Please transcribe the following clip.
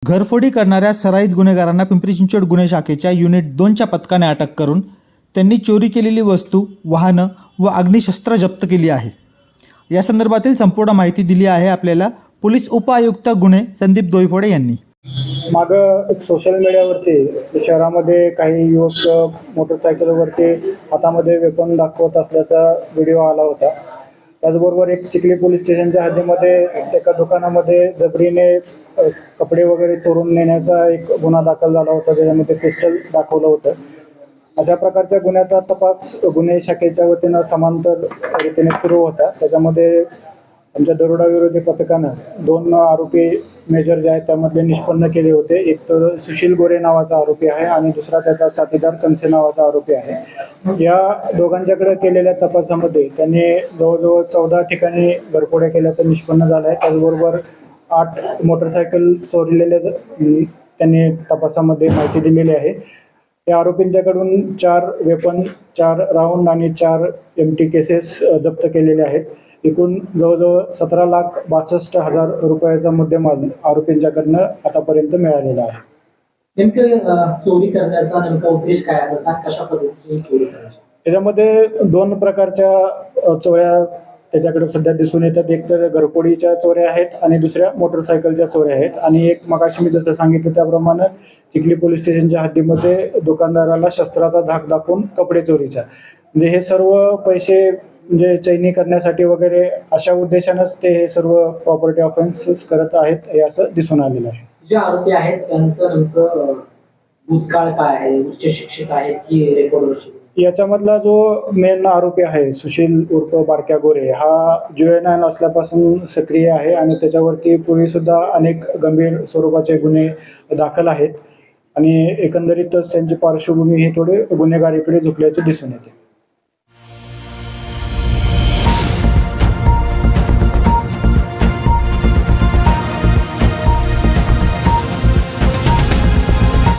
घरफोडी करणाऱ्या सराईत गुन्हेगारांना पिंपरी चिंचवड गुन्हे शाखेच्या युनिट 2च्या पथकाने अटक करून त्यांनी चोरी केलेली वस्तू, वाहनं व अग्निशस्त्र जप्त केली आहे। या संदर्भातील संपूर्ण माहिती दिली आहे आपल्याला पोलीस उपआयुक्त गुन्हे संदीप दोईफोडे यांनी। मागं सोशल मीडियावरती शहरामध्ये काही युवक मोटरसायकलवरती हातामध्ये वेपन दाखवत असल्याचा व्हिडिओ आला होता। त्याचबरोबर एक चिखली पोलीस स्टेशनच्या हद्दीमध्ये एका दुकानामध्ये जबरीने कपडे वगैरे चोरून नेण्याचा एक गुन्हा दाखल झाला होता, ज्यामध्ये पिस्टल दाखवलं होतं। अशा प्रकारच्या गुन्ह्याचा तपास गुन्हे शाखेच्या वतीनं समांतर रीतीने सुरू होता। त्याच्यामध्ये आमच्या दरोडा विरोधी पथकानं 2 आरोपी मेजर जे आहेत त्यामध्ये निष्पन्न केले होते। एक तर सुशील गोरे नावाचा आरोपी आहे आणि दुसरा त्याचा साथीदार कनसे नावाचा आरोपी आहे। या दोघांच्याकडे केलेल्या तपासामध्ये त्यांनी जवळजवळ 14 ठिकाणी घरफोड्या केल्याचं निष्पन्न झालं आहे। त्याचबरोबर 8 मोटरसायकल चोरलेल्या त्यांनी तपासामध्ये माहिती दिलेली आहे। या आरोपींच्याकडून 4 वेपन, 4 राऊंड आणि 4 एमटी केसेस जप्त केलेले आहेत। एकूण जवळजवळ 17,62,000 रुपयाचा मुद्देमाल आरोपींच्याकडनं आतापर्यंत मिळालेला आहे। नेमकं चोरी करण्याचा नेमका उद्देश काय असायचा, कशा पद्धतीची चोरी करायची? त्याच्यामध्ये 2 प्रकारच्या चोऱ्या त्याच्याकडे सध्या दिसून येतात। एक तर घरफोडीच्या चोऱ्या आहेत आणि दुसऱ्या मोटरसायकलच्या चोऱ्या आहेत। आणि एक मगाशी मी जसं सांगितलं त्याप्रमाणे चिखली पोलीस स्टेशनच्या हद्दीमध्ये दुकानदाराला शस्त्राचा धाक दाखवून कपडे चोरीचा, म्हणजे हे सर्व पैसे म्हणजे चैनी करण्यासाठी वगैरे अशा उद्देशानंच ते हे सर्व प्रॉपर्टी ऑफेन्सेस करत आहेत, हे असं दिसून आलेलं आहे। जे आरोपी आहेत त्यांचं नेमकं भूतकाळ काय आहे, उच्च शिक्षित आहेत की रेकॉर्डवरचे? याच्यामधला जो मेन आरोपी आहे सुशील उर्फ बारक्या गोरे, हा जुएनाइन असल्यापासून सक्रिय आहे आणि त्याच्यावरती पूर्वी सुद्धा अनेक गंभीर स्वरूपाचे गुन्हे दाखल आहेत आणि एकंदरीतच त्यांची पार्श्वभूमी ही थोडी गुन्हेगारीकडे झुकल्याचे दिसून येते।